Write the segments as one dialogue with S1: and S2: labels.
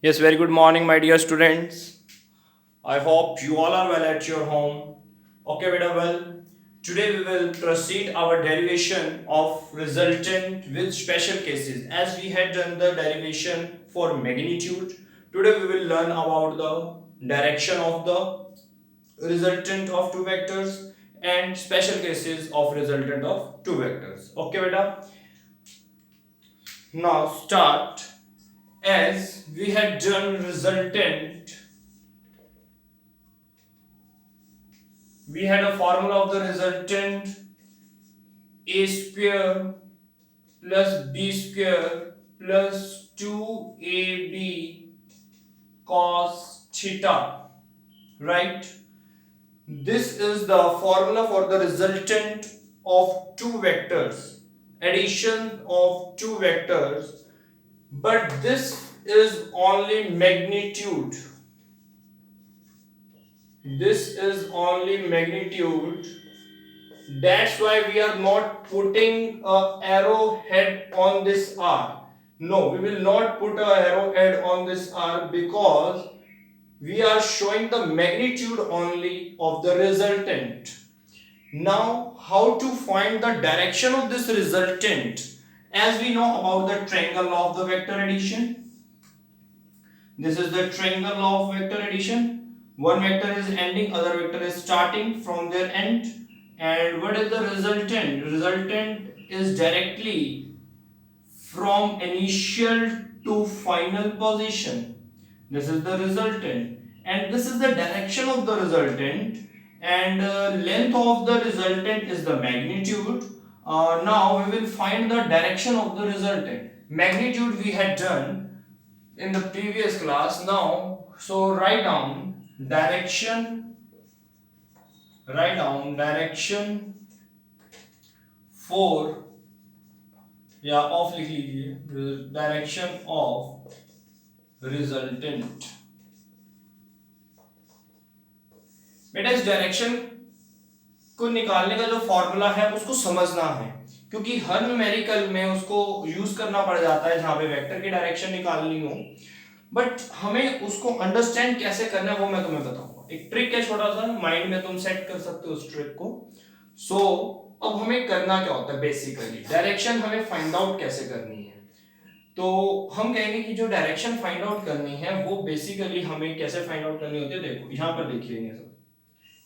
S1: Yes, very good morning, my dear students. I hope you all are well at your home. Okay, beta, well, today we will proceed our derivation of resultant with special cases. As we had done the derivation for magnitude, today we will learn about the direction of the resultant of two vectors and special cases of resultant of two vectors. Okay, beta. Now start. As we had done resultant, we had a formula of the resultant a square plus b square plus 2ab cos theta, right? This is the formula for the resultant of two vectors, addition of two vectors, but this is only magnitude. This is only magnitude. That's why we are not putting a arrowhead on this R. No, we will not put a arrowhead on this R because we are showing the magnitude only of the resultant. Now, how to find the direction of this resultant? As we know about the triangle law of the vector addition. This is the triangle law of vector addition. One vector is ending, other vector is starting from their end. And what is the resultant? Resultant is directly from initial to final position. This is the resultant, and this is the direction of the resultant, and length of the resultant is the magnitude. Now we will find the direction of the resultant. Magnitude we had done in the previous class. Now, so write down direction. Write down direction for या of लिख लीजिए direction of resultant. बेटा इस direction को निकालने का जो formula है उसको समझना है, क्योंकि हर न्यूमेरिकल में उसको यूज करना पड़ जाता है जहां पे वेक्टर की डायरेक्शन निकालनी हो, बट हमें उसको अंडरस्टैंड कैसे करना है वो मैं तुम्हें बताऊंगा। एक ट्रिक है छोटा सा, माइंड में तुम सेट कर सकते हो उस ट्रिक को। सो अब हमें करना क्या होता है, बेसिकली डायरेक्शन हमें फाइंड आउट कैसे करनी है। तो हम कहेंगे कि जो डायरेक्शन फाइंड आउट करनी है वो बेसिकली हमें कैसे फाइंड आउट करनी होती है। देखो यहां पर देखिए सब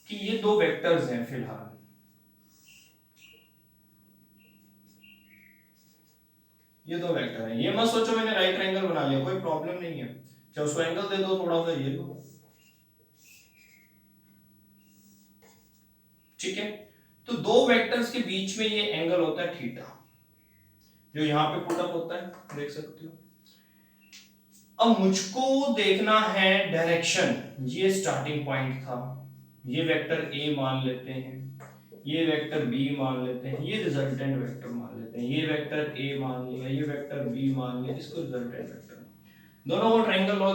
S1: कि ये दो वेक्टर्स हैं फिलहाल, ये दो वेक्टर हैं। ये मत सोचो मैंने राइट ट्रायंगल बना लिया, कोई प्रॉब्लम नहीं है, चाहे उसको एंगल दे दो थोड़ा सा, ये लो, ठीक है। तो दो वेक्टर्स के बीच में ये एंगल होता है थीटा, जो यहां पे पुट अप होता है, देख सकते हो। अब मुझको देखना है डायरेक्शन। ये स्टार्टिंग पॉइंट था, ये वेक्टर ए मान लेते हैं, ये वेक्टर बी मान लेते हैं, ये रिजल्टेंट वेक्टर मान लेते हैं, ये वेक्टर ए मान लिया, ये वेक्टर बी मान लिया, इसको रिजल्टेंट वेक्टर। दोनों को ट्रायंगल लॉ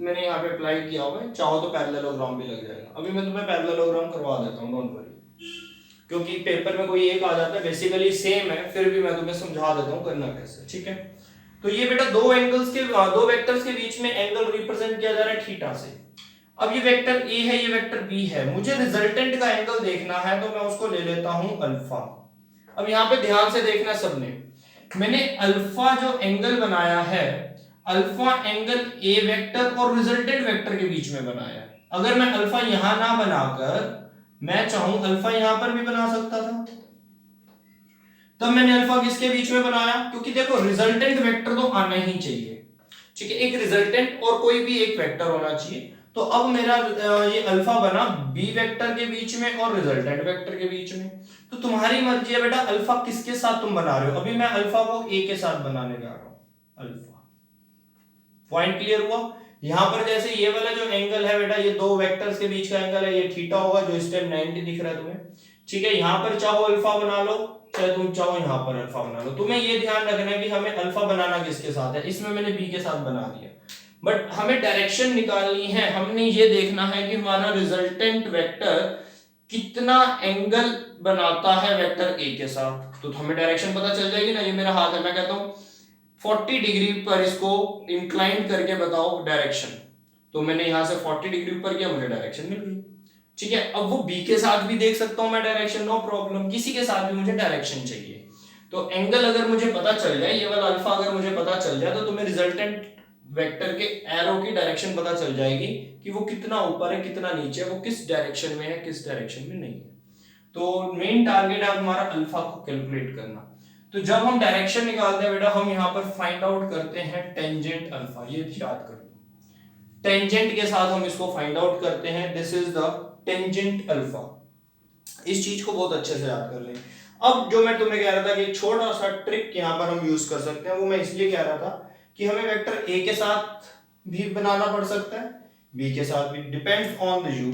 S1: मैंने यहाँ पे अप्लाई किया हुआ है, चाहो तो पैरेललोग्राम भी लग जाएगा। अभी मैं तुम्हें पैरेललोग्राम करवा देता हूँ, डोंट वरी, क्योंकि पेपर में कोई एक आ जाता है बेसिकली सेम है, फिर भी मैं तुम्हें समझा देता हूँ करना कैसे, ठीक है। तो ये बेटा दो एंगल्स के दो वेक्टर्स के बीच में एंगल रिप्रेजेंट किया जा रहा है थीटा से। अब ये वेक्टर ए है, ये वेक्टर बी है, मुझे रिजल्टेंट का एंगल देखना है तो मैं उसको ले लेता हूं अल्फा। अब यहां पे ध्यान से देखना सबने, मैंने अल्फा जो एंगल बनाया है, अल्फा एंगल ए वेक्टर और रिजल्टेंट वेक्टर के बीच में बनाया है। अगर मैं अल्फा यहां ना बनाकर मैं चाहूं अल्फा यहां पर भी बना सकता था, तब मैंने अल्फा किसके बीच में बनाया, क्योंकि देखो रिजल्टेंट वेक्टर तो आना ही चाहिए, ठीक है। एक रिजल्टेंट और कोई भी एक वेक्टर होना चाहिए। तो अब मेरा ये अल्फा बना बी वेक्टर के बीच में और रिजल्टेंट वेक्टर के बीच में। तो तुम्हारी मर्जी है बेटा अल्फा किसके साथ तुम बना रहे हो। अभी मैं अल्फा को ए के साथ बनाने जा रहा हूं, अल्फा। पॉइंट क्लियर हुआ। यहां पर जैसे ये वाला जो एंगल है बेटा, ये दो वेक्टर्स के बीच का एंगल है, ये थीटा होगा जो इस टाइम 90 दिख रहा है तुम्हें, ठीक है। यहां पर चाहो अल्फा बना लो, चाहे तुम चाहो यहां पर अल्फा बना लो। तुम्हें ये ध्यान रखना है कि हमें अल्फा बनाना किसके साथ है, इसमें मैंने बी के साथ बना दिया, बट हमें डायरेक्शन निकालनी है। हमने ये देखना है कि हमारा रिजल्टेंट वेक्टर कितना एंगल बनाता है वेक्टर ए के साथ, तो हमें डायरेक्शन पता चल जाएगी ना। ये मेरा हाथ है, मैं कहता हूं 40 डिग्री पर इसको इंक्लाइन करके बताओ डायरेक्शन, तो मैंने यहां से 40 डिग्री ऊपर किया, मुझे डायरेक्शन मिल गई। ठीक है, अब वो बी के साथ भी देख सकता हूं मैं डायरेक्शन, नो प्रॉब्लम, किसी के साथ भी मुझे डायरेक्शन चाहिए। तो एंगल अगर मुझे पता चल जाए, ये वाला अल्फा अगर मुझे पता चल जाए, तो तुम्हें रिजल्टेंट वेक्टर के एरो की डायरेक्शन पता चल जाएगी कि वो कितना ऊपर है कितना नीचे है, वो किस डायरेक्शन में है किस डायरेक्शन में नहीं है। तो मेन टारगेट है हमारा अल्फा को कैलकुलेट करना। तो जब हम डायरेक्शन निकालते हैं बेटा, हम यहां पर फाइंड आउट करते हैं टेंजेंट अल्फा, ये याद कर लो, टेंजेंट के साथ हम इसको फाइंड आउट करते हैं, this is the tangent alpha. इस चीज को बहुत अच्छे से याद कर लें। अब जो मैं तुम्हें कह रहा था कि छोटा सा ट्रिक यहां पर हम यूज कर सकते हैं, वो मैं इसलिए कह रहा था कि हमें वेक्टर ए के साथ भी बनाना पड़ सकता है, बी के साथ भी, डिपेंड्स ऑन द यू।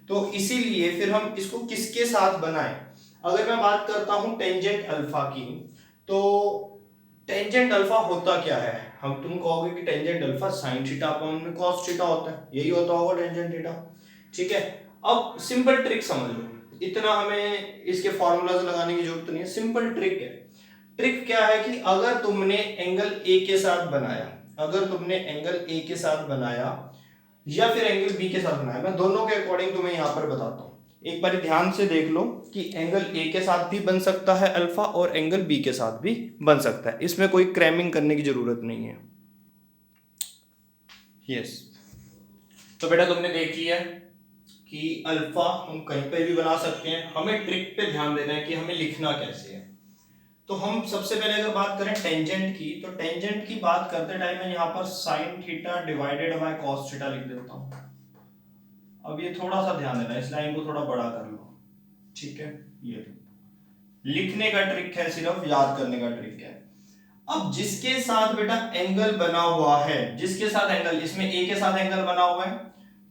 S1: तो इसीलिए फिर हम इसको किसके साथ बनाएं। अगर मैं बात करता हूं टेंजेंट अल्फा की, तो टेंजेंट अल्फा होता क्या है, हम तुम कहोगे कि tangent alpha sin theta upon cos theta होता है, यही होता होगा टेंजेंट थीटा। ठीक है, अब सिंपल ट्रिक समझ लो, इतना हमें इसके फॉर्मूलाज लगाने की जरूरत नहीं है, सिंपल ट्रिक है। ट्रिक क्या है कि अगर तुमने एंगल ए के साथ बनाया, अगर तुमने एंगल ए के साथ बनाया या फिर एंगल बी के साथ बनाया, मैं दोनों के अकॉर्डिंग तुम्हें यहां पर बताता हूं। एक बार ध्यान से देख लो कि एंगल ए के साथ भी बन सकता है अल्फा और एंगल बी के साथ भी बन सकता है, इसमें कोई क्रैमिंग करने की जरूरत नहीं है। यस, तो बेटा तुमने देख लिया कि अल्फा हम कहीं पे भी बना सकते हैं, हमें ट्रिक पे ध्यान देना है कि हमें लिखना कैसे है। तो हम सबसे पहले अगर बात करें टेंजेंट की, तो टेंजेंट की बात करते टाइम मैं यहाँ पर sign theta divided by cos theta लिख देता हूँ। अब ये थोड़ा सा ध्यान देना, इस लाइन को थोड़ा बड़ा कर लो। ठीक है, ये लिखने का ट्रिक है, सिर्फ याद करने का ट्रिक है। अब जिसके साथ बेटा एंगल बना हुआ है, जिसके साथ एंगल, इसमें ए के साथ एंगल बना हुआ है,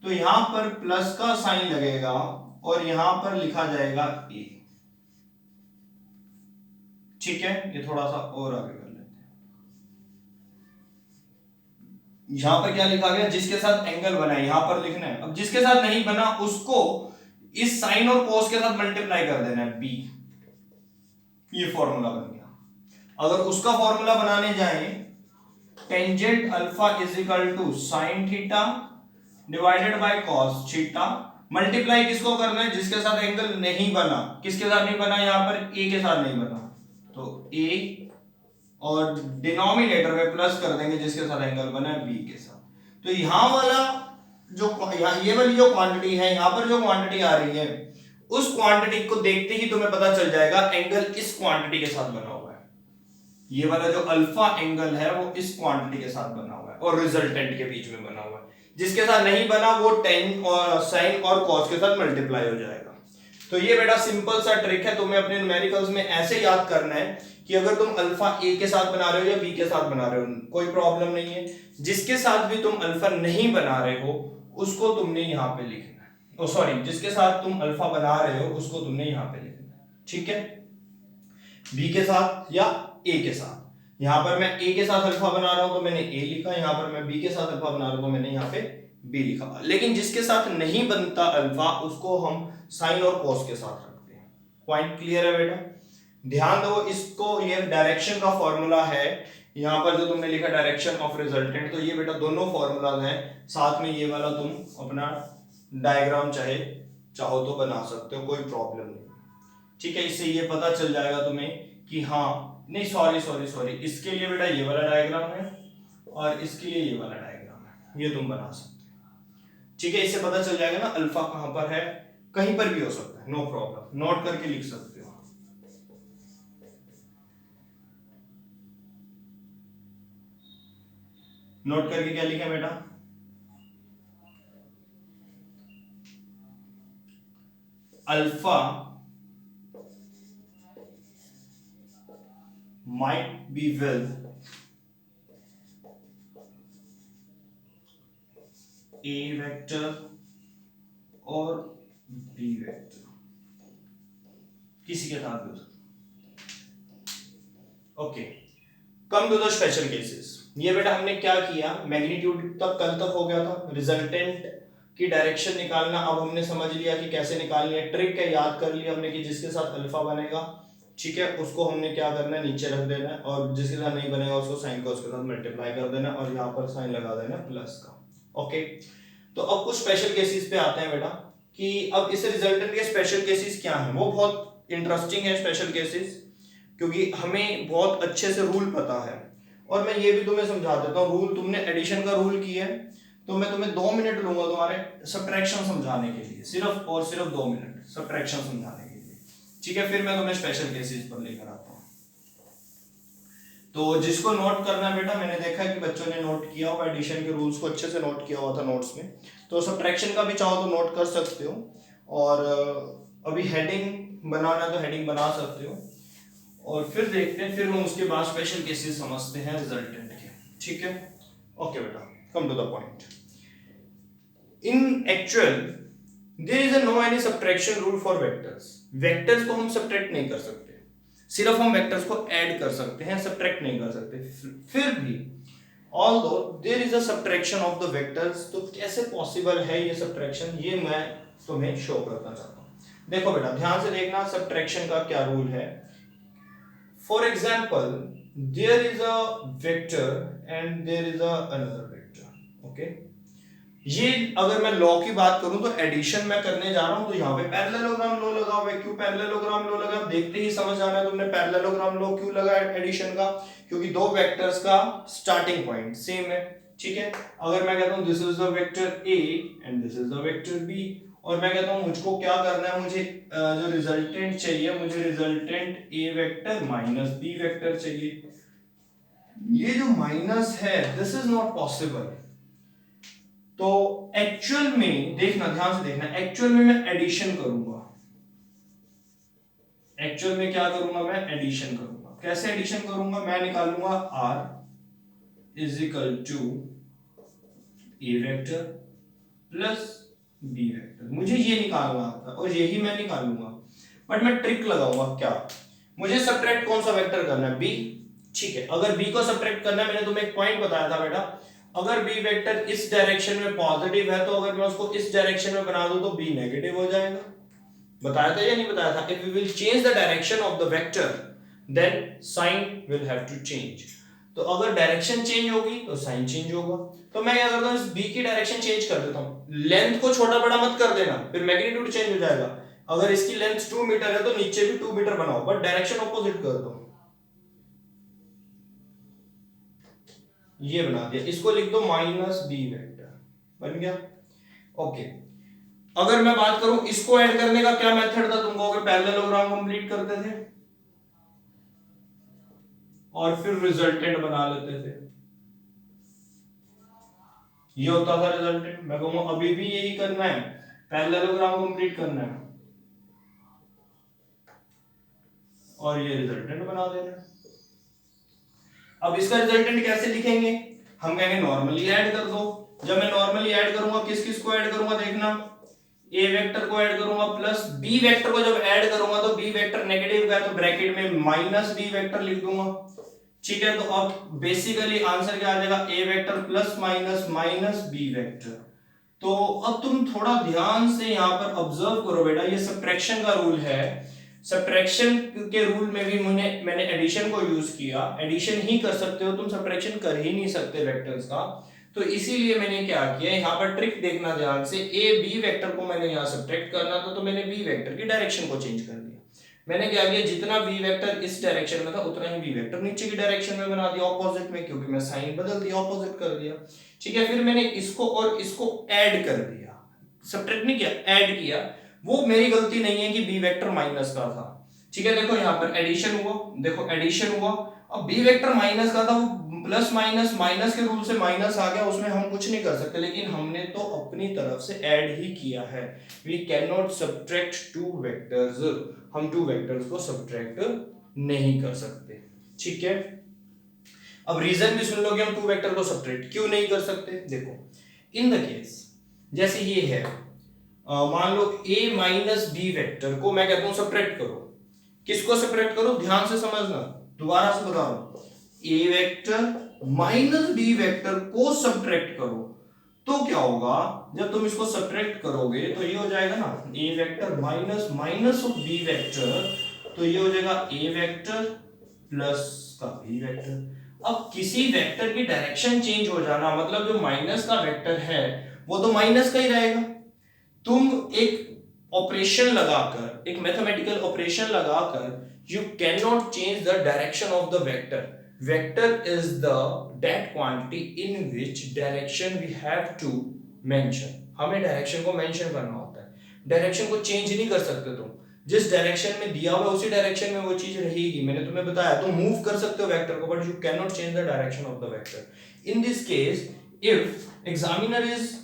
S1: तो यहां पर प्लस का साइन लगेगा और यहां पर लिखा जाएगा ए। ठीक है, ये थोड़ा सा और आगे कर लेते हैं। यहां पर क्या लिखा गया, जिसके साथ एंगल बना है यहां पर लिखना है। अब जिसके साथ नहीं बना उसको इस साइन और कोस के साथ मल्टीप्लाई कर देना है, बी। ये फॉर्मूला बन गया। अगर उसका फॉर्मूला बनाने जाए, tangent alpha is equal to sine theta divided by cos theta, multiply किसको करना है, जिसके साथ एंगल नहीं बना, किसके साथ नहीं बना, यहां पर ए के साथ नहीं बना, तो ए, और डिनोमिनेटर में प्लस कर देंगे जिसके साथ एंगल बना है बी के साथ। तो यहां वाला जो ये वाली जो क्वांटिटी है, यहां पर जो क्वांटिटी आ रही है, उस क्वांटिटी को देखते ही तुम्हें पता चल जाएगा एंगल इस क्वांटिटी के साथ बना हुआ है। ये वाला जो अल्फा एंगल है वो इस क्वांटिटी के साथ बना हुआ है और रिजल्टेंट के बीच में बना हुआ है। जिसके साथ नहीं बना वो टेन और साइन और कॉस के साथ मल्टीप्लाई हो जाएगा। तो ये बेटा सिंपल सा ट्रिक है, तुम्हें अपने न्यूमेरिकल्स में ऐसे याद करना है कि अगर तुम अल्फा ए के साथ बना रहे हो या बी के साथ बना रहे हो, कोई प्रॉब्लम नहीं है। जिसके साथ भी तुम अल्फा नहीं बना रहे हो उसको तुमने यहां पे लिखना है, ओ सॉरी, जिसके साथ तुम अल्फा बना रहे हो उसको तुमने यहां पे लिखना है। ठीक है, बी के साथ या ए के साथ। यहां पर मैं ए के साथ अल्फा बना रहा हूं तो मैंने ए लिखा, यहां पर मैं बी के साथ अल्फा बना रहा हूं तो मैंने यहां पे बी लिखा। लेकिन जिसके साथ नहीं बनता अल्फा उसको हम साइन और कॉस के साथ रखते हैं। पॉइंट क्लियर है बेटा, ध्यान दो इसको। ये डायरेक्शन का फॉर्मूला है, यहां पर जो तुमने लिखा डायरेक्शन ऑफ रिजल्टेंट, तो ये बेटा दोनों फॉर्मूलाज हैं, साथ में ये वाला तुम अपना डायग्राम चाहो तो बना सकते हो, कोई प्रॉब्लम नहीं। ठीक है, इससे ये पता चल जाएगा तुम्हें कि हाँ, नहीं सॉरी, इसके लिए बेटा ये वाला डायग्राम है और इसके लिए ये वाला डायग्राम है, ये तुम बना सकते हो। ठीक है, इससे पता चल जाएगा ना अल्फा कहां पर है, कहीं पर भी हो सकता है, नो प्रॉब्लम, नोट करके लिख सकते हो। नोट करके क्या लिखा बेटा, alpha might be with a vector और b vector, किसी के साथ भी हो सकता। Okay, come to the special cases. ये बेटा हमने क्या किया, मैग्नीट्यूड तक कल तक हो गया था, रिजल्टेंट की डायरेक्शन निकालना अब हमने समझ लिया कि कैसे निकालनी है, ट्रिक है याद कर लिया हमने कि जिसके साथ अल्फा बनेगा ठीक है, उसको हमने क्या करना है, नीचे रख देना है, और जिसके साथ नहीं बनेगा उसको साइन को उसके साथ मल्टीप्लाई कर देना, और यहाँ पर साइन लगा देना प्लस का। ओके, तो अब कुछ स्पेशल केसेस पे आते हैं बेटा, कि अब इस रिजल्टेंट के स्पेशल केसेस क्या हैं। वो बहुत इंटरेस्टिंग है स्पेशल केसेस, क्योंकि हमें बहुत अच्छे से रूल पता है। और मैं ये भी तुम्हें समझा देता हूँ, रूल तुमने एडिशन का रूल किया है, तो मैं तुम्हें 2 मिनट लूंगा तुम्हारे सब्ट्रैक्शन समझाने के लिए, सिर्फ और सिर्फ 2 मिनट सब्ट्रैक्शन समझाने के लिए, ठीक है। फिर मैं तुम्हें स्पेशल केसेस पर लेकर आता हूँ। तो जिसको नोट करना है बेटा, मैंने देखा है कि बच्चों ने नोट किया हुआ, एडिशन के रूल्स को अच्छे से नोट किया हुआ था नोट्स में, तो सब्ट्रैक्शन का भी चाहो तो नोट कर सकते हो, और अभी हेडिंग बनाना है तो हेडिंग बना सकते हो, और फिर देखते हैं, फिर हम उसके बाद स्पेशल केसेस समझते हैं रिजल्टेंट के, ठीक है। ओके बेटा, come to the point. In actual there is no any subtraction rule for vectors. Vectors को हम सब्ट्रैक्ट नहीं कर सकते, सिर्फ हम वेक्टर्स को ऐड कर सकते हैं, सब्ट्रैक्ट नहीं कर सकते। फिर भी although there is a subtraction of the vectors, तो कैसे पॉसिबल है ये सब्ट्रैक्शन, ये मैं तुम्हें शो करना चाहता हूं। देखो बेटा, ध्यान से देखना सब्ट्रैक्शन का क्या रूल है। For example, there is a vector and there is a another vector. Okay, ये अगर मैं लॉ की बात करूं तो एडिशन मैं करने जा रहा हूं, तो यहाँ पे पैरेललोग्राम लॉ लगा हुआ है। क्यों पैरेललोग्राम लॉ लगा, देखते ही समझ आना तुमने पैरेललोग्राम लॉ क्यों लगा एडिशन का, क्योंकि दो वेक्टर्स का स्टार्टिंग पॉइंट सेम है, ठीक है। अगर मैं कहता हूं this is the vector A and this is the vector B, और मैं कहता हूं मुझको क्या करना है, मुझे जो रिजल्टेंट चाहिए, मुझे रिजल्टेंट ए वेक्टर माइनस बी वेक्टर चाहिए। ये जो माइनस है, दिस इज नॉट पॉसिबल। तो एक्चुअल में देखना, ध्यान से देखना, एक्चुअल में मैं एडिशन करूंगा। एक्चुअल में क्या करूंगा, मैं एडिशन करूंगा। कैसे एडिशन करूंगा, मैं निकालूंगा r is equal to A vector plus B vector. मुझे ये निकालना था और यही मैं निकालूंगा, बट मैं ट्रिक लगाऊंगा। क्या, मुझे सब्ट्रैक्ट कौन सा वेक्टर करना है, बी, ठीक है। अगर बी को सब्ट्रैक्ट करना है, मैंने तुम्हें एक पॉइंट बताया था बेटा, अगर बी वेक्टर इस डायरेक्शन में पॉजिटिव है, तो अगर मैं उसको इस डायरेक्शन में बना दूं तो बी नेगेटिव हो जाएगा। बताया था या नहीं बताया था, if we will change the direction of the vector then sign will have to change. तो अगर डायरेक्शन चेंज होगी तो साइन चेंज होगा। तो मैं क्या करता हूं, इस बी की डायरेक्शन चेंज कर देता हूं। लेंथ को छोटा बड़ा मत कर देना, फिर मैग्नीट्यूड चेंज हो जाएगा। अगर इसकी लेंथ 2 मीटर है तो नीचे भी 2 मीटर बनाओ, बट डायरेक्शन ऑपोजिट कर दो। ये बना दिया, इसको लिख दो माइनस बी वेक्टर, बन गया। ओके, अगर मैं बात करूं इसको ऐड करने का, क्या मेथड था, तुम कहोगे पैरेललोग्राम कंप्लीट करते थे और फिर रिजल्टेंट बना लेते थे, ये होता था रिजल्टेंट। मैं कहूंगा अभी भी यही करना है, पैरेललोग्राम कंप्लीट करना है और ये रिजल्टेंट बना देना है। अब इसका रिजल्टेंट कैसे लिखेंगे, हम कहेंगे नॉर्मली ऐड कर दो। जब मैं नॉर्मली ऐड करूंगा, किस किस को ऐड करूंगा, देखना, ए वेक्टर को ऐड करूंगा प्लस बी वेक्टर को जब ऐड करूंगा तो बी वेक्टर नेगेटिव का है, तो ब्रैकेट में माइनस बी वेक्टर लिख दूंगा, ठीक है। तो अब बेसिकली आंसर क्या आ जाएगा, A vector plus minus minus B vector. तो अब तुम थोड़ा ध्यान से यहां पर ऑब्जर्व करो बेटा, ये सब्ट्रैक्शन का रूल है। सब्ट्रैक्शन के रूल में भी मैंने एडिशन को यूज किया। एडिशन ही कर सकते हो तुम, सब्ट्रैक्शन कर ही नहीं सकते वेक्टर्स का। तो इसीलिए मैंने क्या किया, यहाँ पर ट्रिक देखना ध्यान से, ए बी वेक्टर को मैंने यहाँ सब्ट्रैक्ट करना था, तो मैंने बी वेक्टर की डायरेक्शन को चेंज कर दिया। मैंने क्या किया, जितना बी वेक्टर इस डायरेक्शन में था उतना ही बी वेक्टर नीचे की डायरेक्शन में बना दिया, ऑपोजिट में, क्योंकि मैं साइन बदल दिया, ऑपोजिट कर दिया, ठीक है। फिर मैंने इसको और इसको ऐड कर दिया, सब्ट्रैक्ट नहीं किया, ऐड किया। वो मेरी गलती नहीं है कि बी वेक्टर माइनस का था, ठीक है। देखो यहाँ पर एडिशन हुआ, देखो एडिशन हुआ, अब बी वेक्टर माइनस का था, वो प्लस माइनस माइनस के रूल से माइनस आ गया, उसमें हम कुछ नहीं कर सकते, लेकिन हमने तो अपनी तरफ से ऐड ही किया है। We can not subtract two vectors, हम टू वेक्टर्स को सब्ट्रैक्ट नहीं कर सकते, ठीक है। अब रीजन भी सुन लो कि हम टू वेक्टर को सब्ट्रैक्ट क्यों नहीं कर सकते। देखो, इन द केस जैसे ये है, मान लो a माइनस बी वेक्टर को मैं कहता हूं सब्ट्रैक्ट करो। किसको सब्ट्रैक्ट करो, ध्यान से समझना, दोबारा से बता रहा हूं, a vector minus B vector को सब्ट्रैक्ट करो। तो क्या होगा, जब तुम इसको सब्ट्रैक्ट करोगे तो ये हो जाएगा ना, a vector minus minus of b vector, तो ये हो जाएगा ए वेक्टर प्लस का बी वेक्टर। अब किसी वेक्टर की डायरेक्शन चेंज हो जाना मतलब जो माइनस का वेक्टर है वो तो माइनस का ही रहेगा। तुम एक ऑपरेशन लगाकर, एक मैथमेटिकल ऑपरेशन लगाकर, you can not change the direction of the vector. Vector is the that quantity in which direction we have to mention. हमें डायरेक्शन को मेंशन करना होता है, डायरेक्शन को चेंज नहीं कर सकते तुम। जिस डायरेक्शन में दिया हुआ उसी डायरेक्शन में वो चीज रहेगी। मैंने तुम्हें बताया तुम मूव कर सकते हो वेक्टर को, but you can not change the direction of the vector. In this case if examiner is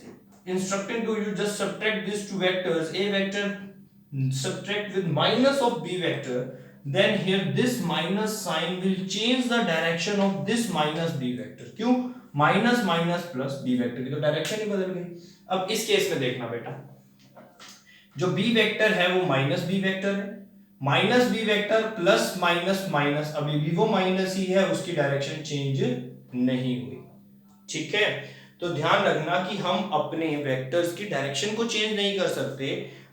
S1: instructing to you just subtract these two vectors, a vector subtract with minus of b vector, then here this minus sign will change the direction of this minus b vector। क्यों? Minus minus plus b vector की तो direction ही बदल गई। अब इस case में देखना बेटा, जो b वेक्टर है वो माइनस b वेक्टर है, minus b vector plus minus minus अभी भी वो माइनस ही है, उसकी डायरेक्शन चेंज नहीं हुई। ठीक है, तो ध्यान रखना कि हम अपने वेक्टर्स की डायरेक्शन को चेंज नहीं कर सकते।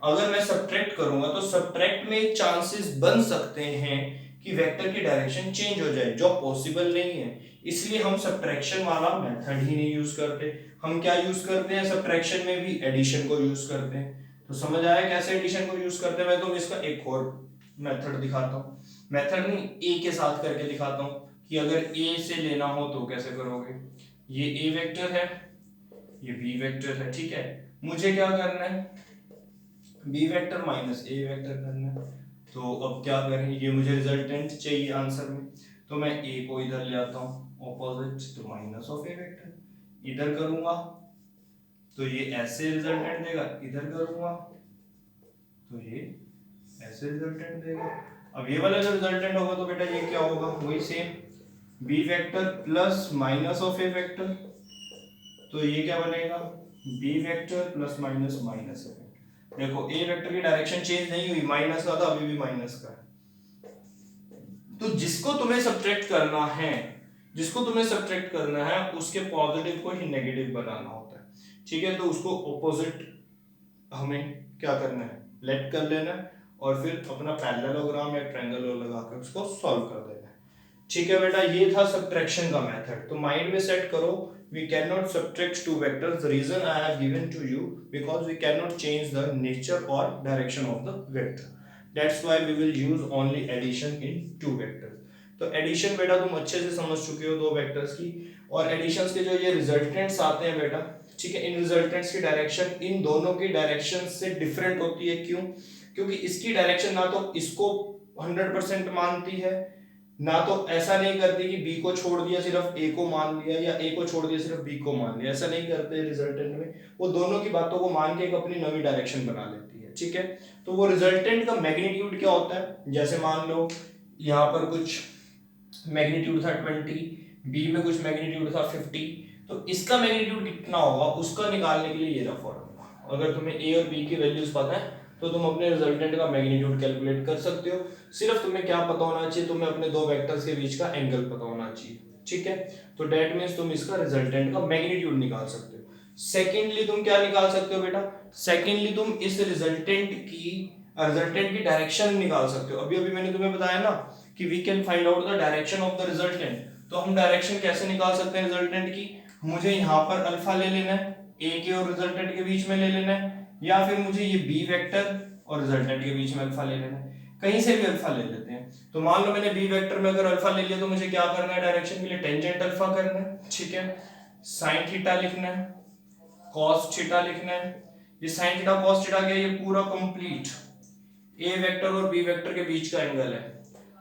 S1: अगर मैं सब्ट्रैक्ट करूंगा तो सब्ट्रैक्ट में चांसेस बन सकते हैं कि वेक्टर की डायरेक्शन चेंज हो जाए, जो पॉसिबल नहीं है। इसलिए हम सब्ट्रैक्शन वाला मेथड ही नहीं यूज करते। हम क्या यूज करते हैं सब्ट्रैक्शन में भी? एडिशन को यूज करते हैं। तो समझ आया कैसे एडिशन को यूज करते हैं? मैं तुम्हें इसका एक और मेथड दिखाता हूँ, मेथड नहीं ए के साथ करके दिखाता हूँ कि अगर ए से लेना हो तो कैसे करोगे। ये ए वेक्टर है, ये बी वेक्टर है, ठीक है। मुझे क्या करना है? B vector minus A vector करना है। तो अब क्या करें, ये मुझे रिजल्टेंट चाहिए आंसर में, तो मैं ए को इधर ले आता हूँ ऑपोजिट, तो माइनस ऑफ ए वेक्टर इधर करूंगा तो ये ऐसे रिजल्टेंट देगा, इधर करूंगा तो ये ऐसे रिजल्टेंट देगा। अब ये वाला जो रिजल्टेंट होगा तो बेटा ये क्या होगा? वही same B vector plus minus of A vector, तो ये क्या बनेगा? B vector plus minus minus A vector. देखो ए वेक्टर की डायरेक्शन चेंज नहीं हुई, माइनस का था अभी भी माइनस का है। तो जिसको तुम्हें सब्ट्रैक्ट करना है, जिसको तुम्हें सब्ट्रैक्ट करना है उसके पॉजिटिव को ही नेगेटिव बनाना होता है, ठीक है। तो उसको ऑपोजिट हमें क्या करना है? लेट कर लेना है और फिर अपना पैरेललोग्राम या ट्रायंगल लगाकर उसको सॉल्व कर देना है, ठीक है बेटा। ये था सब्ट्रैक्शन का मेथड। तो माइंड में सेट करो, we cannot subtract two vectors. The reason I have given to you because we cannot change the nature or direction of the vector. That's why we will use only addition in two vectors. तो addition बेटा तुम अच्छे से समझ चुके हो दो vectors की, और एडिशंस के जो ये रिजल्टेंट्स आते हैं बेटा, ठीक है, इन रिजल्टेंट्स की डायरेक्शन इन दोनों की डायरेक्शन से डिफरेंट होती है। क्यों? क्योंकि इसकी डायरेक्शन ना तो इसको 100% मानती है, ना तो ऐसा नहीं करती कि बी को छोड़ दिया सिर्फ ए को मान लिया, या ए को छोड़ दिया सिर्फ बी को मान लिया, ऐसा नहीं करते रिजल्टेंट में। वो दोनों की बातों को मान के एक अपनी नई डायरेक्शन बना लेती है, ठीक है। तो वो रिजल्टेंट का मैग्नीट्यूड क्या होता है? जैसे मान लो यहाँ पर कुछ मैग्नीट्यूड था 20, बी में कुछ मैग्नीट्यूड था 50, तो इसका मैग्नीट्यूड कितना होगा उसका निकालने के लिए ये रहा फॉर्मूला। अगर तुम्हें ए और बी की वैल्यूज पता है तो तुम अपने रिजल्टेंट का मैग्नीट्यूड कैलकुलेट कर सकते हो। सिर्फ तुम्हें क्या पता होना चाहिए? तुम्हें अपने दो वेक्टर्स के बीच का एंगल पता होना चाहिए, ठीक है। तो दैट मींस तुम इसका रिजल्टेंट का मैग्नीट्यूड निकाल सकते हो। सेकेंडली तुम क्या निकाल सकते हो बेटा? सेकेंडली तुम इस रिजल्टेंट की डायरेक्शन निकाल सकते हो। अभी अभी मैंने तुम्हें बताया ना कि we can find out the direction of the resultant. तो हम डायरेक्शन कैसे निकाल सकते हैं रिजल्टेंट की? मुझे यहाँ पर अल्फा ले लेना है, ए के और रिजल्टेंट के बीच में ले लेना है, या फिर मुझे ये बी वेक्टर और रिजल्टेंट के बीच में अल्फा ले लेना है। कहीं से भी अल्फा ले लेते हैं। तो मान लो मैंने बी वेक्टर में अगर अल्फा ले लिया तो मुझे क्या करना है डायरेक्शन के लिए? टेंजेंट अल्फा करना है, ठीक है। साइन थीटा लिखना है, कॉस थीटा लिखना है। ये साइन थीटा कॉस थीटा क्या? ये पूरा कंप्लीट ए वेक्टर और बी वेक्टर के बीच का एंगल है।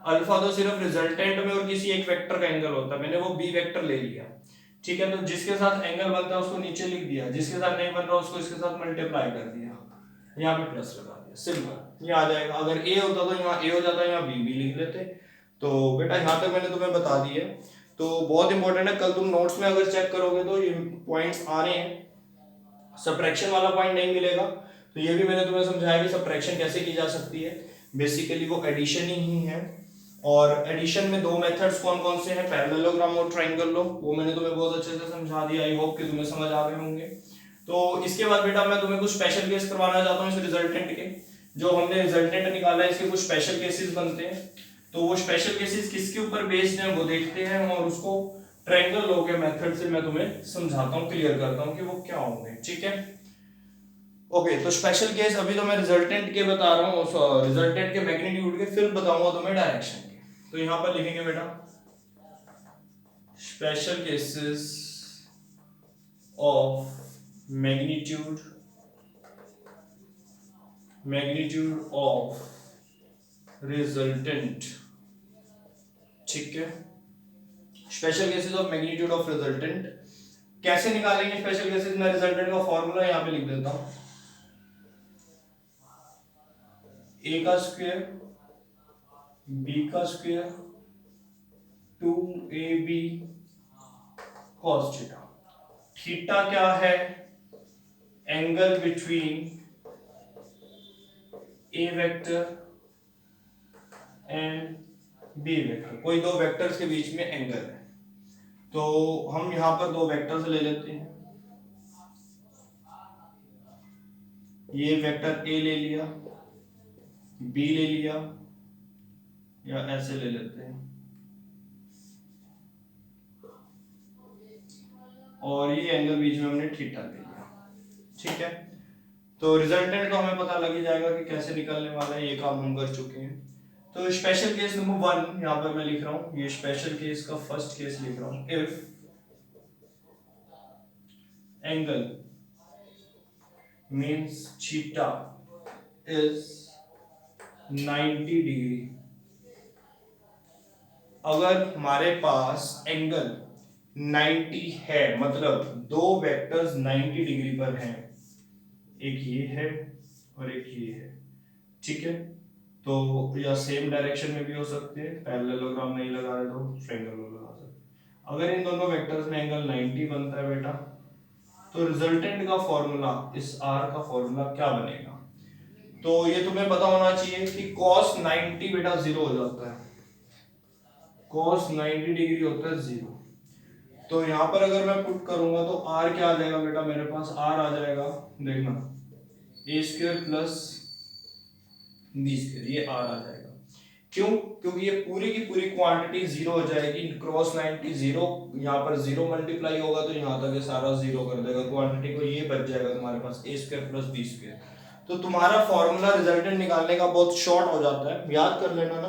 S1: अल्फा तो सिर्फ रिजल्टेंट में और किसी एक वेक्टर का एंगल होता है, मैंने वो बी वेक्टर ले लिया, ठीक है। तो जिसके साथ एंगल बनता है उसको नीचे लिख दिया, जिसके साथ नहीं बन रहा उसको इसके साथ मल्टीप्लाई कर दिया, यहाँ पे प्लस लगा दिया, सिंपल ये आ जाएगा। अगर ए होता तो यहाँ ए हो जाता, यहाँ बी भी लिख लेते। तो बेटा यहाँ तक मैंने तुम्हें बता दी है, तो बहुत इंपॉर्टेंट है। कल तुम नोट्स में अगर चेक करोगे तो ये पॉइंट्स आ रहे हैं, सब्ट्रैक्शन वाला पॉइंट नहीं मिलेगा। तो ये भी मैंने तुम्हें समझाया कि सब्ट्रैक्शन कैसे की जा सकती है। बेसिकली वो एडिशन ही है, और एडिशन में दो मेथड्स कौन कौन से हैं? पैरेललोग्राम और ट्रायंगल, वो मैंने तुम्हें बहुत अच्छे से समझा दिया। आई होप कि तुम्हें समझ आ गए होंगे। तो इसके बाद बेटा मैं तुम्हें कुछ स्पेशल केस करवाना चाहता हूँ इस रिजल्टेंट के, जो हमने रिजल्टेंट निकाला है इसके कुछ स्पेशल केसेस बनते हैं, तो वो स्पेशल केसेस किसके ऊपर बेस्ड हैं वो देखते हैं, और उसको ट्रायंगल लॉ के मेथड से मैं तुम्हें समझाता हूँ, क्लियर करता हूँ कि वो क्या होंगे। ठीक है, ओके। तो स्पेशल केस अभी तो मैं रिजल्टेंट के बता रहा हूँ, रिजल्टेंट के मैग्नीट्यूड के, फिर बताऊंगा तुम्हें डायरेक्शन के। तो यहां पर लिखेंगे बेटा special cases of magnitude of resultant. ठीक है, special cases of magnitude of resultant कैसे निकालेंगे स्पेशल केसेस? मैं रिजल्टेंट का फॉर्मूला यहां पे लिख देता हूं, ए का स्क्वायर बी का square 2ab cos theta. Theta क्या है? Angle between A vector and B vector, कोई दो वेक्टर्स के बीच में एंगल है। तो हम यहां पर दो वेक्टर्स ले लेते हैं, ये वेक्टर ए ले लिया, बी ले लिया, या ऐसे ले लेते हैं, और ये एंगल बीच में हमने थीटा ले लिया। ठीक है, तो रिजल्टेंट तो हमें पता लग ही जाएगा कि कैसे निकलने वाला है, ये काम हम कर चुके हैं। तो स्पेशल केस नंबर 1 यहां पर मैं लिख रहा हूं, ये स्पेशल केस का फर्स्ट केस लिख रहा हूं, if angle means theta is 90 degree. अगर हमारे पास एंगल 90 है, मतलब दो वेक्टर्स 90 डिग्री पर हैं, एक ये है और एक ये है। ठीक है, तो या सेम डायरेक्शन में भी हो सकते हैं, पैरेललोग्राम नहीं लगा रहे तो ट्रायंगल लगा सकते हैं। अगर इन दोनों वेक्टर्स में एंगल 90 बनता है बेटा, तो रिजल्टेंट का फॉर्मूला, इस r का फॉर्मूला क्या बनेगा? तो ये तुम्हें पता होना चाहिए कि cos 90 बेटा 0 हो जाता है, cos 90 डिग्री होता है 0। तो यहां पर अगर मैं पुट करूंगा तो r क्या आ जाएगा बेटा? मेरे पास r आ जाएगा, देखना, a square plus B square, ये r आ जाएगा। क्यों? क्योंकि ये पूरी की पूरी क्वांटिटी 0 हो जाएगी, क्रॉस 90 0, यहाँ पर 0 मल्टीप्लाई होगा तो यहाँ तक ये सारा 0 कर देगा क्वांटिटी को, ये बच जाएगा तुम्हारे पास a square plus B square. तो तुम्हारा फॉर्मूला रिजल्टेंट निकालने का बहुत शॉर्ट हो जाता है, याद कर लेना ना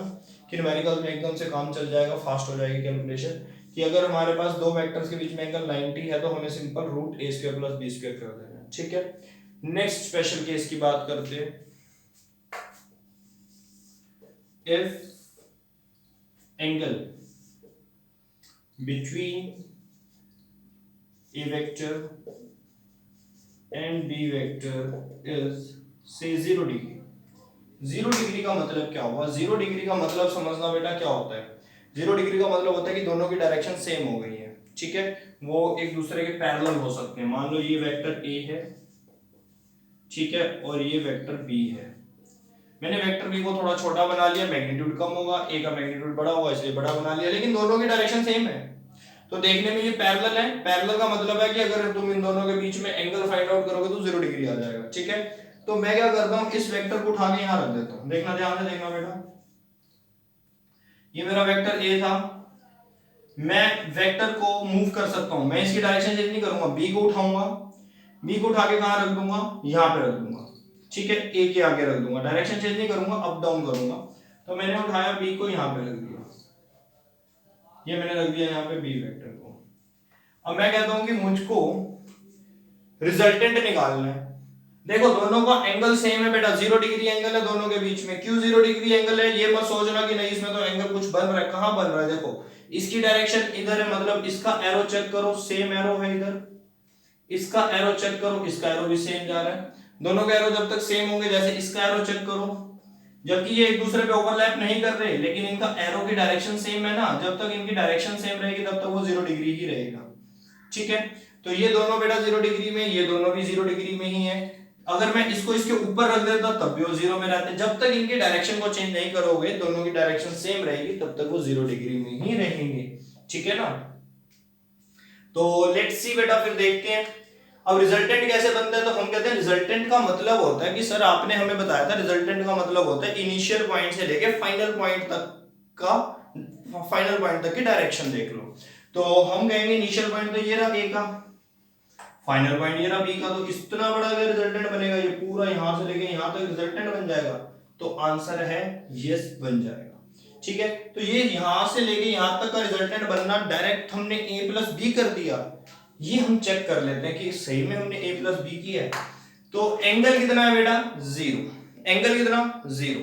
S1: कि न्यूमेरिकल में एकदम से काम चल जाएगा, फास्ट हो जाएगी कैलकुलेशन। कि अगर हमारे पास दो वेक्टर्स के बीच में एंगल 90 है तो हमें simple root a square plus B square कर देना है। ठीक है, नेक्स्ट स्पेशल केस की बात करते हैं। if angle between a vector and b vector is say 0 degree. 0 degree का मतलब क्या हुआ? 0 डिग्री का मतलब समझना बेटा क्या होता है। 0 डिग्री का मतलब होता है कि दोनों की डायरेक्शन सेम हो गई है। ठीक है, वो एक दूसरे के पैरेलल हो सकते हैं। मान लो ये वेक्टर a है, ठीक है, और ये वेक्टर b है। मैंने वेक्टर b को थोड़ा छोटा बना लिया, मैग्नीट्यूड कम होगा, a का मैग्नीट्यूड बड़ा होगा इसलिए बड़ा बना लिया, लेकिन दोनों की डायरेक्शन सेम है, तो देखने में ये पैरेलल है। पैरेलल का मतलब है कि अगर तुम इन दोनों के बीच में एंगल फाइंड आउट करोगे तो 0 डिग्री आ जाएगा। ठीक है, तो मैं क्या करता हूं, इस वेक्टर को उठा के यहां रख देता हूं। देखना, ध्यान से देखना बेटा, ये मेरा वेक्टर a था, मैं वेक्टर को मूव कर सकता हूं, मैं इसकी डायरेक्शन चेंज नहीं करूंगा, b को उठाऊंगा, b को उठा के कहां रख दूंगा, यहां पे रख दूंगा। ठीक है, a के आगे रख दूंगा, डायरेक्शन चेंज नहीं करूंगा, अप डाउन करूंगा। तो मैंने उठाया b को यहां पे रख दिया, ये मैंने रख दिया यहां पे b वेक्टर को। अब मैं कहता हूं कि मुझको रिजल्टेंट निकालना है। देखो दोनों का एंगल सेम है बेटा, 0 डिग्री एंगल है दोनों के बीच में। क्यों 0 डिग्री एंगल है? ये मत सोचना कि नहीं इसमें तो एंगल कुछ बन रहा है, कहां बन रहा है। देखो इसकी डायरेक्शन इधर है, मतलब इसका एरो चेक करो, सेम एरो है इधर, इसका एरो चेक करो, इसका एरो भी सेम जा रहा है। दोनों के एरो जब तक सेम होंगे, जैसे इसका एरो चेक करो, जबकि ये एक दूसरे पे ओवरलैप नहीं कर रहे, लेकिन इनका एरो की डायरेक्शन सेम है ना, जब तक इनकी डायरेक्शन सेम रहेगी तब तक वो 0 डिग्री ही रहेगा। ठीक है, तो ये दोनों बेटा 0 डिग्री में, ये दोनों भी 0 डिग्री में ही है। अगर मैं इसको इसके ऊपर रख देता तब भी वो 0 में रहते। जब तक इनकी डायरेक्शन को चेंज नहीं करोगे, दोनों की डायरेक्शन सेम रहेगी, तब तक वो 0 डिग्री में ही रहेंगे। ठीक है ना, तो लेट्स सी बेटा, फिर देखते हैं। अब रिजल्टेंट कैसे बनता है, तो हम कहते हैं रिजल्टेंट का मतलब होता है कि सर आपने हमें बताया था रिजल्टेंट का मतलब होता है इनिशियल पॉइंट से लेके फाइनल पॉइंट तक की डायरेक्शन देख लो। तो हम कहेंगे इनिशियल पॉइंट तो ये रहा ए का, फाइनल पॉइंट ये रहा बी का, तो इतना बड़ा अगर रिजल्टेंट बनेगा, ये पूरा यहां से लेके यहां तक रिजल्टेंट बन जाएगा, तो आंसर है यस बन जाएगा। ठीक है, तो ये यहां से लेके यहां तक का रिजल्टेंट बनना डायरेक्ट हमने a प्लस बी कर दिया। ये हम चेक कर लेते हैं कि सही में हमने a प्लस बी किया है। तो एंगल कितना है बेटा, जीरो। एंगल कितना, जीरो।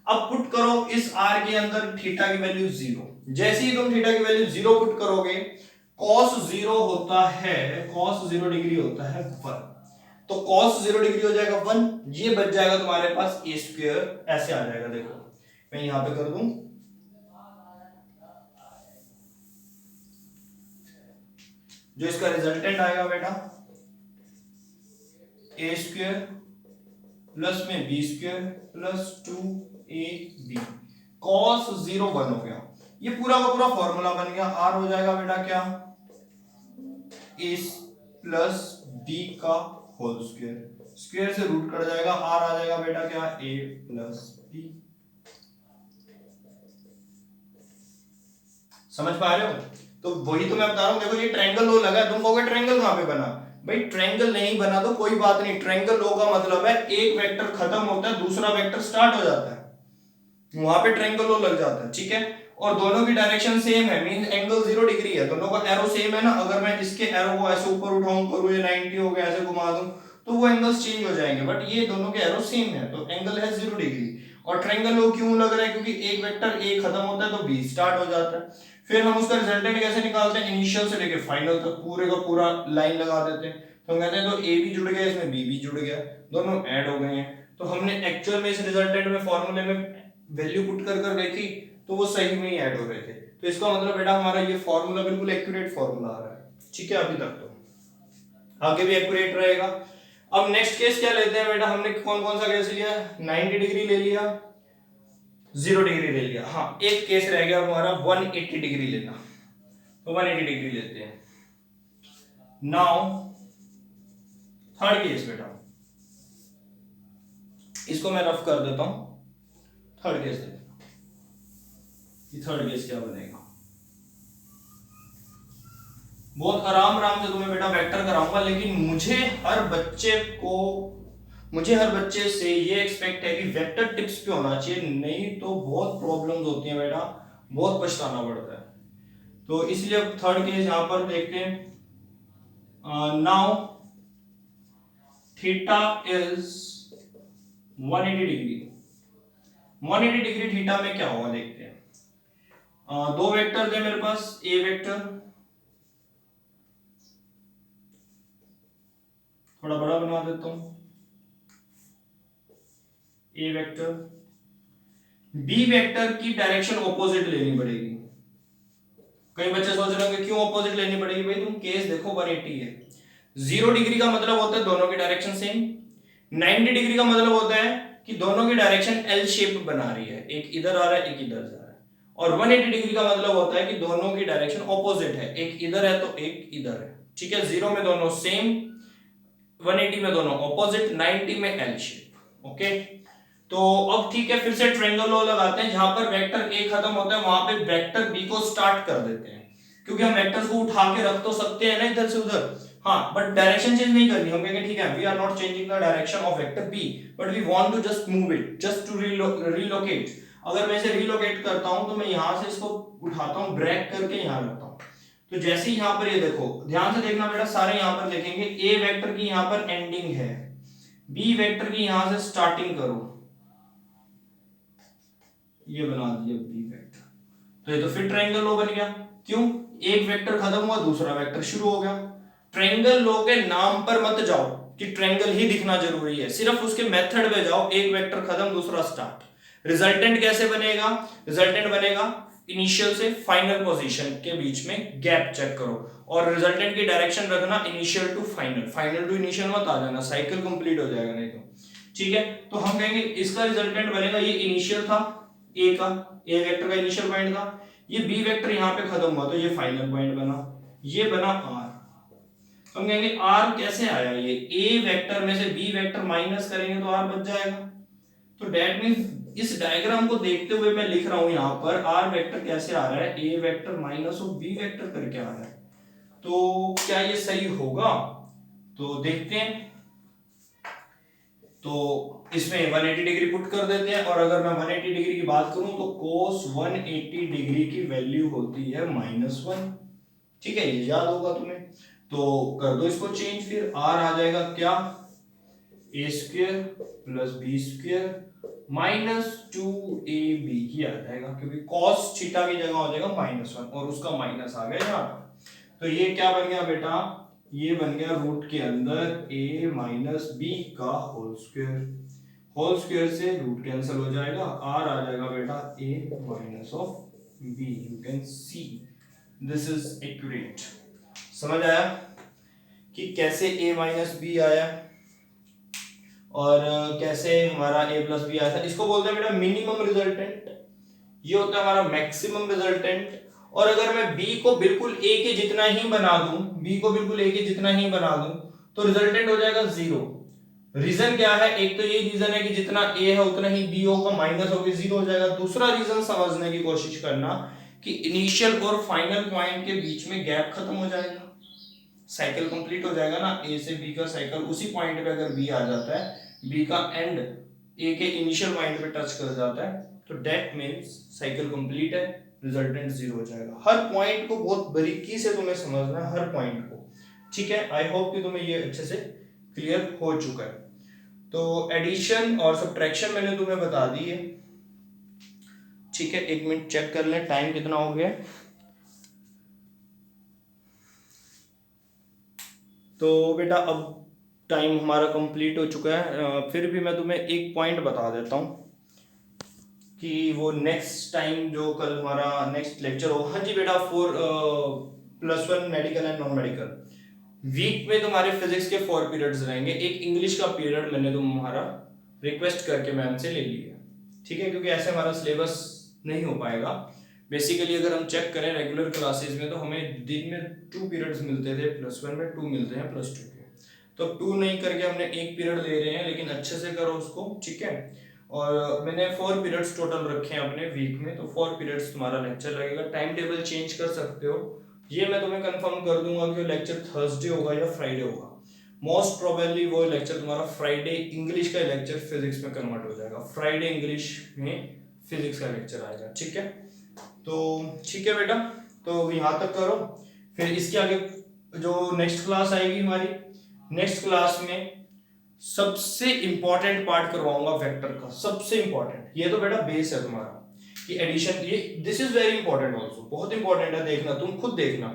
S1: अब पुट करो इस आर के अंदर थीटा की वैल्यू जीरो। जैसे ही तुम थीटा की वैल्यू जीरो पुट करोगे, cos जीरो होता है, cos जीरो डिग्री होता है 1, तो cos जीरो डिग्री हो जाएगा 1, ये बच जाएगा तुम्हारे पास a स्क्वायर, ऐसे आ जाएगा। देखो मैं यहां पे कर दूं, जो इसका रिजल्टेंट आएगा बेटा a स्क्वायर प्लस में B square plus 2ab, cos zero 1 हो गया। ये पूरा का पूरा फॉर्मूला बन गया। r हो जाएगा बेटा क्या, a प्लस बी का होल स्क्वायर, स्क्वायर से रूट कट जाएगा, r आ जाएगा बेटा क्या, a प्लस बी। समझ पा रहे हो? तो वही तो मैं बता रहा हूं, देखो ये ट्रायंगल लो लगा है, तुम कहोगे ट्रायंगल कहां पे बना, भाई ट्रायंगल नहीं बना तो कोई बात नहीं, ट्रायंगल लो का मतलब है एक वेक्टर खत्म होता है दूसरा वेक्टर स्टार्ट हो जाता है, वहां पे ट्रायंगल लो लग जाता है। ठीक है, और दोनों की डायरेक्शन सेम है, मीन एंगल 0 डिग्री है, दोनों का एरो सेम है ना। अगर मैं इसके एरो को ऐसे ऊपर उठाऊं, करूं ये 90 हो गया, ऐसे घुमा दूं, तो वो एंगल्स चेंज हो जाएंगे, बट ये दोनों के एरो सेम है, तो एंगल है 0 डिग्री। और ट्रायंगल लो क्यों लग रहा है, क्योंकि एक वेक्टर ए खत्म होता है तो बी स्टार्ट हो जाता है। फिर हम उसका रिजल्टेंट कैसे निकालते हैं, इनिशियल से लेके फाइनल तक पूरे का पूरा लाइन लगा देते हैं। तो हम कहते हैं तो ए भी जुड़ गया, इसमें बी भी जुड़ गया, दोनों ऐड हो गए हैं। तो हमने एक्चुअल में इस रिजल्टेंट में फॉर्मूले में वैल्यू पुट कर देखी, तो वो सही में ही ऐड हो रहे थे। तो इसका मतलब बेटा हमारा ये फॉर्मूला बिल्कुल एक्यूरेट फॉर्मूला आ रहा है। ठीक है, अभी तक तो आगे भी एक्यूरेट रहेगा। अब नेक्स्ट केस क्या लेते हैं बेटा, हमने कौन कौन सा केस लिया, 90 डिग्री ले लिया, 0 डिग्री ले लिया। हाँ, एक केस रह गया हमारा 180 डिग्री लेना, तो 180 डिग्री लेते हैं। नाउ थर्ड केस बेटा, इसको मैं रफ कर देता हूं, थर्ड केस देखते हैं ये थर्ड केस क्या बनेगा। बहुत आराम आराम से तुम्हें बेटा वेक्टर कराऊंगा, लेकिन मुझे हर बच्चे से ये एक्सपेक्ट है कि वेक्टर टिप्स पे होना चाहिए, नहीं तो बहुत प्रॉब्लम्स होती हैं बेटा, बहुत पछताना पड़ता है। तो इसलिए अब थर्ड केस यहां पर देखते हैं। Now theta is 180 degree, 180 degree theta में क्या होगा देखते हैं। दो वेक्टर है मेरे पास, ए वेक्टर थोड़ा बड़ा बना देता हूं, ए वेक्टर, बी वेक्टर की डायरेक्शन ऑपोजिट लेनी पड़ेगी। कई बच्चे सोच रहे होंगे क्यों ऑपोजिट लेनी पड़ेगी, भाई तुम केस देखो 180 है, 0 डिग्री का मतलब होता है दोनों की डायरेक्शन सेम, 90 डिग्री का मतलब होता है कि दोनों की डायरेक्शन एल शेप बना रही है, एक इधर आ रहा है एक इधर जा रहा है। और 180 डिग्री का मतलब होता है कि दोनों की डायरेक्शन ऑपोजिट है, एक इधर है तो एक इधर है। ठीक है, 0 में दोनों सेम, 180 में दोनों ऑपोजिट, 90 में एल शेप। ओके, तो अब ठीक है, फिर से ट्रायंगल लॉ लगाते हैं, जहां पर वेक्टर ए खत्म होता है वहां पे वेक्टर बी को स्टार्ट कर देते हैं, क्योंकि हम वेक्टर्स को उठा के रख तो सकते हैं ना इधर से उधर, हाँ, बट डायरेक्शन चेंज नहीं करनी। हम कहेंगे ठीक है, we are not changing the direction of vector B, but we want to just move it, just to relocate. अगर मैं इसे रिलोकेट करता हूं तो मैं यहां से इसको उठाता हूं, ड्रैग करके यहां रखता हूं। तो जैसे ही यहां पर ये देखो, ध्यान से देखना बेटा, सारे यहां पर देखेंगे, ए वेक्टर की यहां पर एंडिंग है, बी वेक्टर की यहां से स्टार्टिंग करो, ये बना दिया बी वेक्टर, तो ये तो फिर ट्रायंगल लो बन गया। क्यों, एक वेक्टर खत्म हुआ दूसरा वेक्टर शुरू हो गया। ट्रायंगल लो के नाम पर मत जाओ कि ट्रायंगल ही दिखना जरूरी है, सिर्फ उसके मेथड पे जाओ, एक वेक्टर खत्म दूसरा स्टार्ट। रिजल्टेंट कैसे बनेगा, रिजल्टेंट बनेगा इनिशियल से फाइनल पोजीशन के बीच में गैप चेक करो, और रिजल्टेंट की डायरेक्शन रखना initial to final, final to initial मत आ जाना, साइकिल कंप्लीट हो जाएगा नहीं तो। ठीक है, तो हम कहेंगे इसका रिजल्टेंट बनेगा, ये इनिशियल था ए का, ए वेक्टर का इनिशियल पॉइंट था, ये बी वेक्टर यहां पे खत्म हुआ तो ये फाइनल पॉइंट बना, ये बना आर। हम कहेंगे आर कैसे आया, ये ए वेक्टर में से बी वेक्टर माइनस करेंगे तो आर बच जाएगा। तो डेट मीन्स इस डायग्राम को देखते हुए मैं लिख रहा हूं यहां पर आर वेक्टर कैसे आ रहा है, A vector minus of B vector करके आ रहा है। तो क्या ये सही होगा, तो देखते हैं। तो इसमें 180 डिग्री पुट कर देते हैं, और अगर मैं 180 डिग्री की बात करूं तो cos 180 डिग्री की वैल्यू होती है -1। ठीक है, ये याद होगा तुम्हें। तो कर दो इसको चेंज, फिर r आ जाएगा क्या, a square plus B square minus 2ab ही आ जाएगा, क्योंकि cos थीटा की जगह हो जाएगा -1 और उसका माइनस आ गया यहाँ पर। तो ये क्या बन गया बेटा, ये बन गया रूट के अंदर a माइनस बी का होल स्क्वायर। होल स्क्वायर से रूट कैंसिल हो जाएगा, r आ जाएगा बेटा a minus of b। You can see this is accurate. समझ आया कि कैसे a माइनस बी आया और कैसे हमारा a प्लस बी आया था। इसको बोलते हैं बेटा मिनिमम रिजल्टेंट, ये होता है हमारा मैक्सिमम रिजल्टेंट। और अगर मैं b को बिल्कुल a के जितना ही बना दूं, b को बिल्कुल a के जितना ही बना दूं, तो रिजल्टेंट हो जाएगा 0। रीजन क्या है, एक तो ये रीजन है कि जितना a है उतना ही b होगा, माइनस होकर 0 हो जाएगा। दूसरा रीजन समझने की कोशिश करना कि इनिशियल और फाइनल पॉइंट के बीच में गैप खत्म हो जाएगा, साइकिल कंप्लीट हो जाएगा ना, a से b का साइकिल उसी पॉइंट पे अगर b आ जाता है, b का एंड a के इनिशियल पॉइंट पे टच कर जाता है, तो दैट मींस साइकिल कंप्लीट है, रिजल्टेंट 0 हो जाएगा। हर पॉइंट को बहुत बारीकी से तुम्हें समझना है, हर पॉइंट को। ठीक है, आई होप कि तुम्हें ये अच्छे से क्लियर हो चुका है। तो एडिशन और सब्ट्रैक्शन मैंने तुम्हें बता दी है। ठीक है, एक मिनट चेक कर लें टाइम कितना हो गया। तो बेटा अब टाइम हमारा कंप्लीट हो चुका है, फिर भी मैं तुम्हें एक पॉइंट बता देता हूँ कि वो नेक्स्ट टाइम जो कल हमारा नेक्स्ट लेक्चर होगा। हाँ जी बेटा, 4+1 medical and non medical week में तुम्हारे फिजिक्स के 4 पीरियड्स रहेंगे। एक इंग्लिश का पीरियड मैंने तुम्हारा रिक्वेस्ट करके मैम से ले लिया। ठीक है, क्योंकि ऐसे हमारा सिलेबस नहीं हो पाएगा। बेसिकली अगर हम चेक करें रेगुलर क्लासेस में तो हमें दिन में 2 पीरियड्स मिलते थे, +1 में 2 मिलते हैं +2 के। तो 2 नहीं करके हमने एक पीरियड ले रहे हैं, लेकिन अच्छे से करो उसको। ठीक है, और मैंने 4 पीरियड्स टोटल रखे हैं अपने वीक में, तो 4 पीरियड्स तुम्हारा लेक्चर लगेगा। टाइम टेबल चेंज कर सकते हो, ये मैं तुम्हें कंफर्म कर दूंगा कि वो लेक्चर थर्सडे होगा या फ्राइडे होगा। मोस्ट प्रोबेबली वो लेक्चर तुम्हारा फ्राइडे इंग्लिश का लेक्चर फिजिक्स में कन्वर्ट हो जाएगा, फ्राइडे इंग्लिश में फिजिक्स का लेक्चर आएगा। ठीक है, तो ठीक है बेटा, तो यहाँ तक करो। फिर इसके आगे जो नेक्स्ट क्लास आएगी हमारी, नेक्स्ट क्लास में सबसे इंपॉर्टेंट पार्ट करवाऊंगा वेक्टर का, सबसे इंपॉर्टेंट। ये तो बेटा बेस है तुम्हारा कि एडिशन, ये this is very important also, बहुत इंपॉर्टेंट है। देखना, तुम खुद देखना,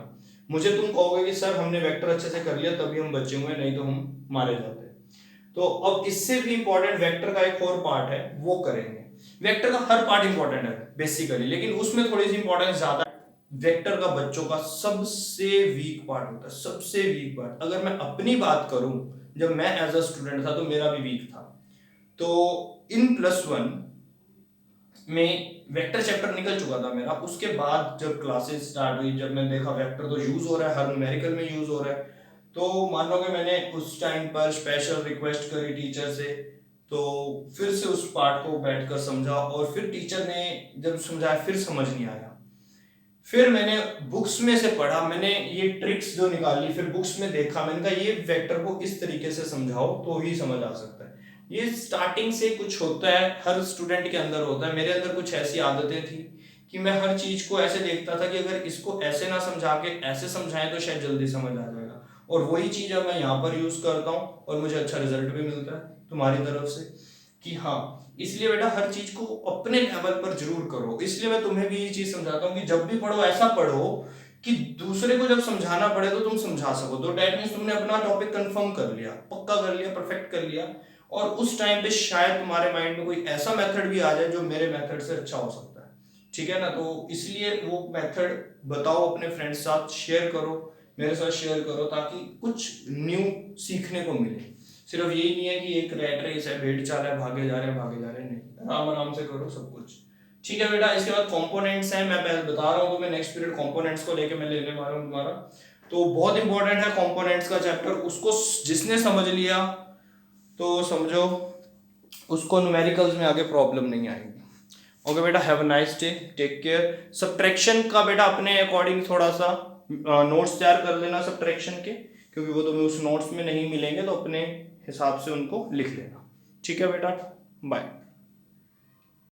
S1: मुझे तुम कहोगे कि सर हमने वेक्टर अच्छे से कर लिया तभी हम बचे हुए, नहीं तो हम मारे जाते। तो अब इससे भी इंपॉर्टेंट वेक्टर का एक और पार्ट है, वो करेंगे। वेक्टर का हर पार्ट इंपॉर्टेंट है बेसिकली, लेकिन उसमें थोड़ी सी इंपॉर्टेंस ज्यादा है। वेक्टर का बच्चों का सबसे वीक पार्ट होता है, सबसे वीक पार्ट। अगर मैं अपनी बात करूं, जब मैं एज अ स्टूडेंट था तो मेरा भी वीक था। तो इन +1 में वेक्टर चैप्टर निकल चुका था मेरा। उसके बाद जब क्लासेस स्टार्ट हुई, जब मैंने देखा वेक्टर तो यूज हो रहा है, हर न्यूमेरिकल में यूज हो रहा है, तो मान लो कि मैंने उस टाइम पर स्पेशल रिक्वेस्ट करी टीचर से, तो फिर से उस पार्ट को बैठकर समझा, और फिर टीचर ने जब समझाया फिर समझ नहीं आया। फिर मैंने बुक्स में से पढ़ा, मैंने ये ट्रिक्स जो निकाली, फिर बुक्स में देखा, मैंने कहा ये वेक्टर को इस तरीके से समझाओ तो ही समझ आ सकता है। ये स्टार्टिंग से कुछ होता है, हर स्टूडेंट के अंदर होता है। मेरे अंदर कुछ ऐसी आदतें थी कि मैं हर चीज को ऐसे देखता था कि अगर इसको ऐसे ना समझा के ऐसे समझाएं तो शायद जल्दी समझ आ जाएगा। और वही चीज अब मैं यहाँ पर यूज करता हूँ और मुझे अच्छा रिजल्ट भी मिलता है तुम्हारी तरफ से कि हाँ। इसलिए बेटा हर चीज को अपने लेवल पर जरूर करो। इसलिए मैं तुम्हें भी ये चीज समझाता हूँ कि जब भी पढ़ो ऐसा पढ़ो कि दूसरे को जब समझाना पड़े तो तुम समझा सको। तो डेट मींस तुमने अपना टॉपिक कंफर्म कर लिया, पक्का कर लिया, परफेक्ट कर लिया, और उस टाइम पे शायद तुम्हारे माइंड में कोई ऐसा मेथड भी आ जाए जो मेरे मेथड से अच्छा हो सकता है। ठीक है ना, तो इसलिए वो मेथड बताओ, अपने फ्रेंड्स साथ शेयर करो, मेरे साथ शेयर करो, ताकि कुछ न्यू सीखने को मिले। सिर्फ यही नहीं है कि एक रैट रेस है, भेड़ चाल है, भागे जा रहे हैं भागे जा रहे हैं, नहीं, आराम आराम से करो सब कुछ। ठीक है बेटा, इसके बाद कंपोनेंट्स हैं, मैं पहले बता रहा हूँ तुम्हें, नेक्स्ट पीरियड कंपोनेंट्स को लेके मैं लेने वाला हूँ तुम्हारा। तो बहुत इंपॉर्टेंट है कंपोनेंट्स का चैप्टर, उसको जिसने समझ लिया तो समझो उसको न्यूमेरिकल्स में आगे प्रॉब्लम नहीं आएगी। ओके बेटा, have a nice day, take care. Subtraction का बेटा अपने अकॉर्डिंग थोड़ा सा नोट्स तैयार कर लेना सब्ट्रैक्शन के, क्योंकि वो तुम्हें उस नोट्स में नहीं मिलेंगे, तो अपने हिसाब से उनको लिख लेना। ठीक है बेटा, बाय।